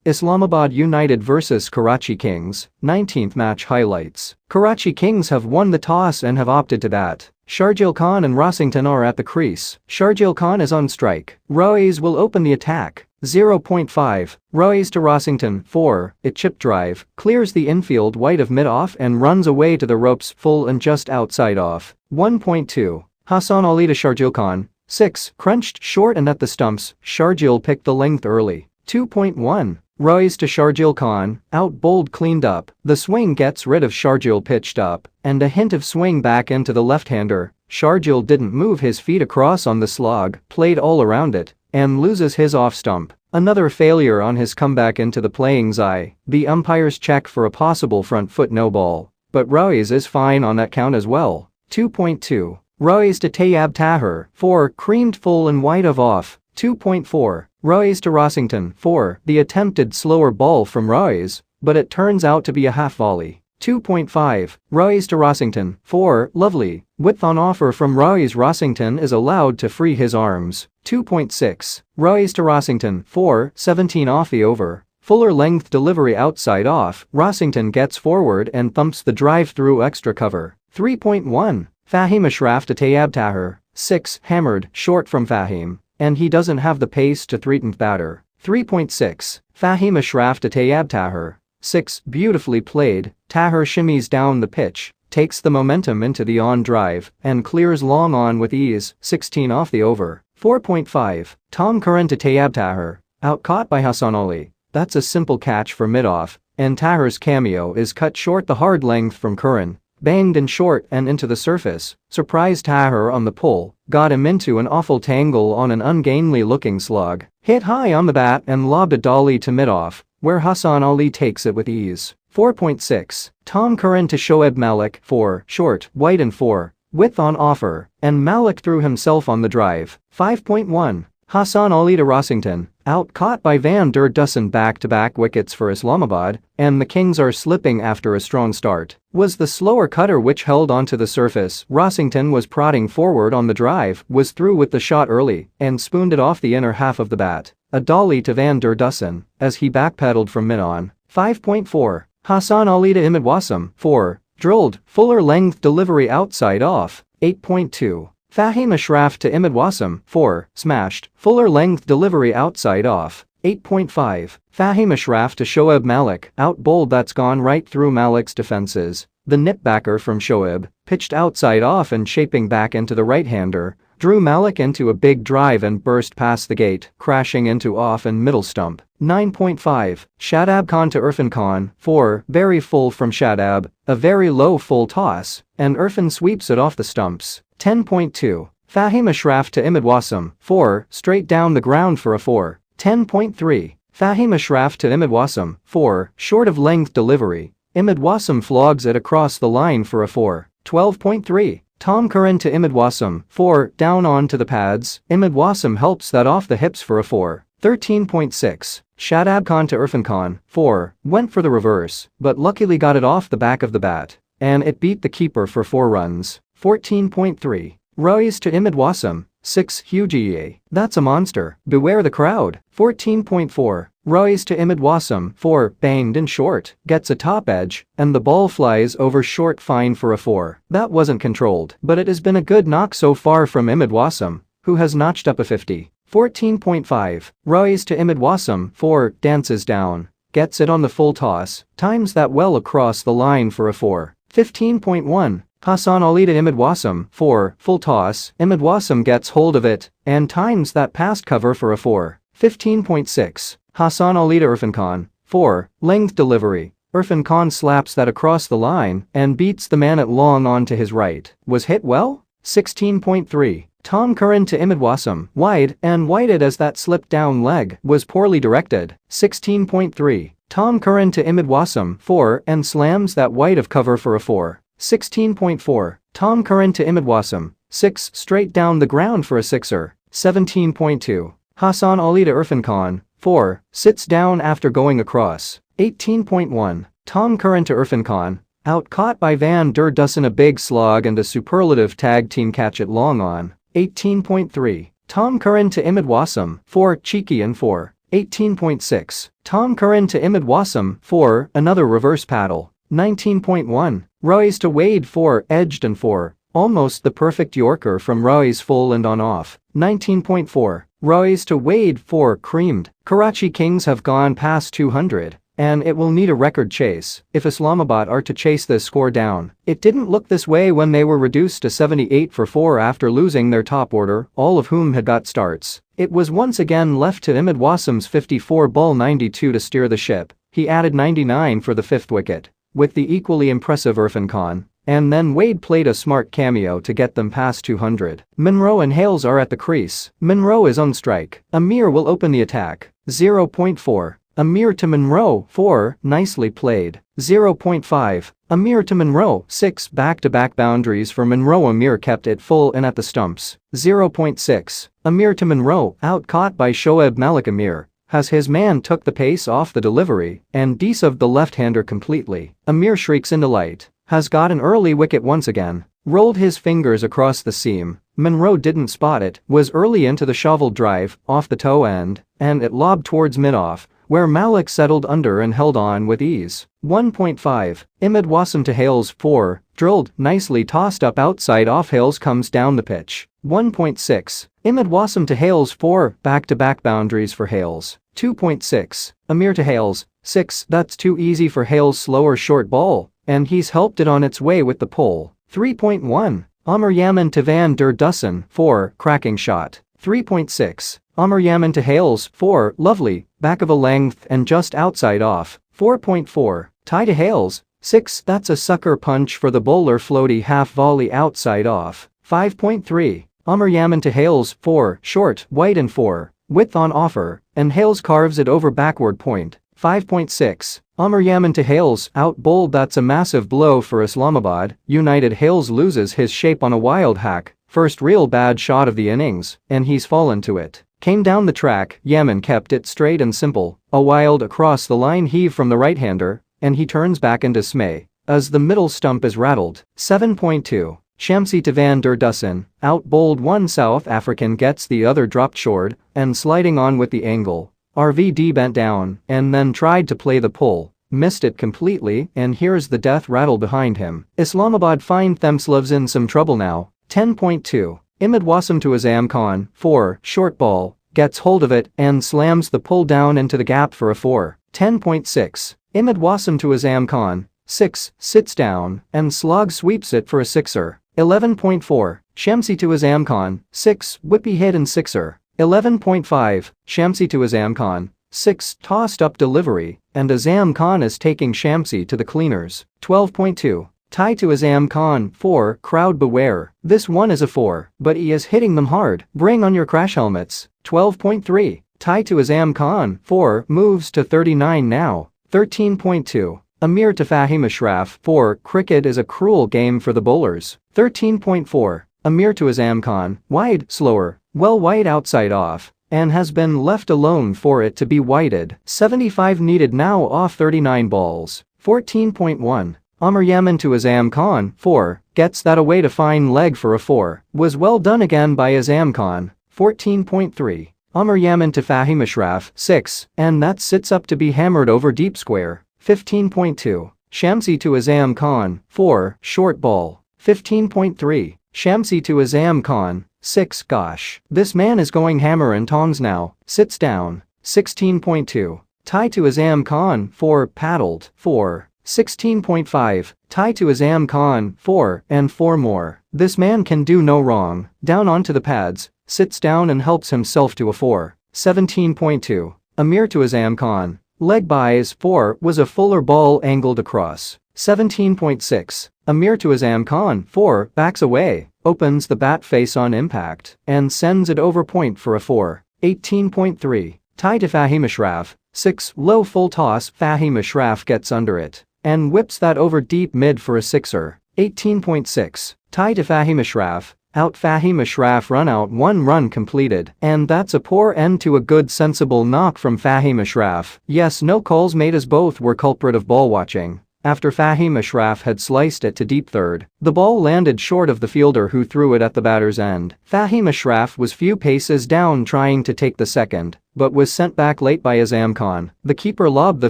Islamabad United vs Karachi Kings, 19th match highlights. Karachi Kings have won the toss and have opted to bat. Sharjeel Khan and Rossington are at the crease. Sharjeel Khan is on strike. Royes will open the attack. 0.5. Royes to Rossington. 4. A chip drive, clears the infield wide of mid-off and runs away to the ropes full and just outside off. 1.2. Hassan Ali to Sharjeel Khan. 6. Crunched short and at the stumps, Sharjeel picked the length early. 2.1. Royes to Sharjeel Khan, out bowled cleaned up, the swing gets rid of Sharjeel pitched up, and a hint of swing back into the left-hander. Sharjeel didn't move his feet across on the slog, played all around it, and loses his off-stump. Another failure on his comeback into the playing's eye, the umpire's check for a possible front foot no ball. But Royes is fine on that count as well. 2.2. Royes to Tayyab Tahir. 4. Creamed full and wide of off. 2.4. Royes to Rossington. 4. The attempted slower ball from Royes, but it turns out to be a half volley. 2.5. Royes to Rossington. 4. Lovely. Width on offer from Royes. Rossington is allowed to free his arms. 2.6. Royes to Rossington. 4. 17 off the over. Fuller length delivery outside off. Rossington gets forward and thumps the drive through extra cover. 3.1. Fahim Ashraf to Tayyab Tahir. 6. Hammered short from Fahim, and he doesn't have the pace to threaten batter. 3.6. Fahim Ashraf to Tayyab Tahir. 6. Beautifully played. Tahir shimmies down the pitch, takes the momentum into the on drive, and clears long on with ease. 16 off the over. 4.5. Tom Curran to Tayyab Tahir. Out caught by Hassan Ali. That's a simple catch for mid-off, and Tahir's cameo is cut short the hard length from Curran. Banged in short and into the surface, surprised Tahir on the pull, got him into an awful tangle on an ungainly looking slog, hit high on the bat and lobbed a dolly to mid-off, where Hassan Ali takes it with ease. 4.6. Tom Curran to Shoaib Malik. 4. Short, wide and 4. Width on offer, and Malik threw himself on the drive. 5.1. Hassan Ali to Rossington, out caught by Van der Dussen. Back-to-back wickets for Islamabad, and the Kings are slipping after a strong start. Was the slower cutter which held onto the surface. Rossington was prodding forward on the drive, was through with the shot early, and spooned it off the inner half of the bat. A dolly to Van der Dussen, as he backpedaled from mid-on. 5.4. Hassan Ali to Imad Wasim. 4. Drilled, fuller length delivery outside off. 8.2. Fahim Ashraf to Imad Wasim. 4. Smashed, fuller length delivery outside off. 8.5. Fahim Ashraf to Shoaib Malik. Out bowled that's gone right through Malik's defenses. The nipbacker from Shoaib, pitched outside off and shaping back into the right-hander, drew Malik into a big drive and burst past the gate, crashing into off and middle stump. 9.5. Shadab Khan to Irfan Khan. 4. Very full from Shadab, a very low full toss, and Irfan sweeps it off the stumps. 10.2. Fahim Ashraf to Imad Wasim. 4. Straight down the ground for a 4. 10.3. Fahim Ashraf to Imad Wasim. 4. Short of length delivery. Imad Wasim flogs it across the line for a 4. 12.3. Tom Curran to Imad Wasim. 4. Down on to the pads. Imad Wasim helps that off the hips for a 4. 13.6. Shadab Khan to Irfan Khan. 4. Went for the reverse, but luckily got it off the back of the bat, and it beat the keeper for 4 runs. 14.3. Royes to Imad Wasim. 6. Huge. That's a monster. Beware the crowd. 14.4. Royes to Imad Wasim. 4. Banged in short, gets a top edge, and the ball flies over short fine for a 4. That wasn't controlled, but it has been a good knock so far from Imad Wasim, who has notched up a 50. 14.5. Royes to Imad Wasim. 4. Dances down, gets it on the full toss, times that well across the line for a 4. 15.1. Hassan Ali to Imad Wasim. 4. Full toss, Imad Wasim gets hold of it, and times that past cover for a 4. 15.6. Hassan Ali to Irfan Khan. 4. Length delivery. Irfan Khan slaps that across the line and beats the man at long on to his right. Was hit well? 16.3. Tom Curran to Imad Wasim. Wide and whited as that slipped down leg was poorly directed. 16.3. Tom Curran to Imad Wasim. 4. And slams that wide of cover for a 4. 16.4. Tom Curran to Imad Wasim. 6. Straight down the ground for a 6er. 17.2. Hassan Ali to Irfan Khan. 4. Sits down after going across. 18.1. Tom Curran to Irfan Khan. Out caught by Van der Dussen. A big slog and a superlative tag team catch at long on. 18.3. Tom Curran to Imad Wasim. 4. Cheeky and 4. 18.6. Tom Curran to Imad Wasim 4, another reverse paddle. 19.1. Royce to Wade 4, edged and 4. Almost the perfect Yorker from Royce full and on off. 19.4. Royce to Wade 4, creamed. Karachi Kings have gone past 200. And it will need a record chase if Islamabad are to chase this score down. It didn't look this way when they were reduced to 78 for 4 after losing their top order, all of whom had got starts. It was once again left to Imad Wasim's 54 ball 92 to steer the ship. He added 99 for the 5th wicket, with the equally impressive Irfan Khan. And then Wade played a smart cameo to get them past 200. Munro and Hales are at the crease. Munro is on strike. Amir will open the attack. 0.4. Amir to Munro 4, nicely played. 0.5. Amir to Munro 6, back-to-back boundaries for Munro. Amir kept it full and at the stumps. 0.6. Amir to Munro, out caught by Shoaib Malik. Amir has his man took the pace off the delivery and deceived the left-hander completely. Amir shrieks in delight, has got an early wicket once again. Rolled his fingers across the seam. Munro didn't spot it, was early into the shovel drive, off the toe end, and it lobbed towards mid-off, where Malik settled under and held on with ease. 1.5. Imad Wasim to Hales 4, drilled, nicely tossed up outside off. Hales comes down the pitch. 1.6. Imad Wasim to Hales 4, back-to-back boundaries for Hales. 2.6. Amir to Hales 6, that's too easy for Hales' slower short ball, and he's helped it on its way with the pole. 3.1. Amir Yaman to Van der Dussen 4, cracking shot. 3.6. Amir Yaman to Hales 4, lovely, back of a length and just outside off. 4.4. Ty to Hales 6, that's a sucker punch for the bowler. Floaty half volley outside off. 5.3. Amir Yaman to Hales 4, short, wide and 4, width on offer, and Hales carves it over backward point. 5.6. Amir Yaman to Hales, out bowled. That's a massive blow for Islamabad United. Hales loses his shape on a wild hack, first real bad shot of the innings, and he's fallen to it. Came down the track, Yaman kept it straight and simple, a wild across the line heave from the right-hander, and he turns back in dismay as the middle stump is rattled. 7.2. Shamsi to Van der Dussen, out bowled. One South African gets the other dropped short, and sliding on with the angle. RVD bent down and then tried to play the pull, missed it completely, and here's the death rattle behind him. Islamabad find themselves in some trouble now. 10.2. Imad Wasim to Azam Khan 4, short ball, gets hold of it and slams the pull down into the gap for a 4. 10.6. Imad Wasim to Azam Khan 6, sits down and slog sweeps it for a 6er. 11.4. Shamsi to Azam Khan 6, whippy hit and 6er. 11.5. Shamsi to Azam Khan 6, tossed up delivery, and Azam Khan is taking Shamsi to the cleaners. 12.2. Ty to Azam Khan 4, crowd beware, this one is a 4, but he is hitting them hard, bring on your crash helmets. 12.3. Ty to Azam Khan 4, moves to 39 now. 13.2. Amir to Fahim Ashraf 4, cricket is a cruel game for the bowlers. 13.4. Amir to Azam Khan, wide, slower, well wide outside off, and has been left alone for it to be whited. 75 needed now off 39 balls. 14.1. Amir Yaman to Azam Khan 4, gets that away to fine leg for a 4, was well done again by Azam Khan. 14.3. Amir Yaman to Fahim Ashraf 6, and that sits up to be hammered over deep square. 15.2. Shamsi to Azam Khan 4, short ball. 15.3. Shamsi to Azam Khan 6, gosh, this man is going hammer and tongs now, sits down. 16.2. Ty to Azam Khan 4, paddled. 4. 16.5. Ty to Azam Khan 4, and 4 more. This man can do no wrong, down onto the pads, sits down and helps himself to a 4. 17.2. Amir to Azam Khan, leg buys 4, was a fuller ball angled across. 17.6. Amir to Azam Khan 4, backs away, opens the bat face on impact, and sends it over point for a 4. 18.3. Ty to Fahim Ashraf 6, low full toss. Fahim Ashraf gets under it and whips that over deep mid for a 6er. 18.6. Ty to Fahim Ashraf, out. Fahim Ashraf run out, 1 run completed, and that's a poor end to a good sensible knock from Fahim Ashraf. Yes, no calls made as both were culprit of ball watching, after Fahim Ashraf had sliced it to deep third. The ball landed short of the fielder who threw it at the batter's end. Fahim Ashraf was few paces down trying to take the second, but was sent back late by Azam Khan. The keeper lobbed the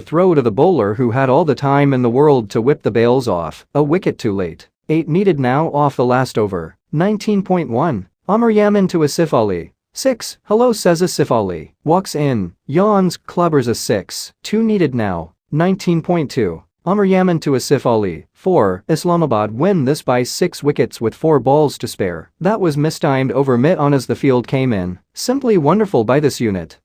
throw to the bowler who had all the time in the world to whip the bails off. A wicket too late. 8 needed now off the last over. 19.1. Amr Yaman to Asif Ali. 6. Hello, says Asif Ali. Walks in. Yawns, clubbers a 6. 2 needed now. 19.2. Amr Yaman to Asif Ali. 4. Islamabad win this by 6 wickets with 4 balls to spare. That was mistimed over mid-on as the field came in. Simply wonderful by this unit.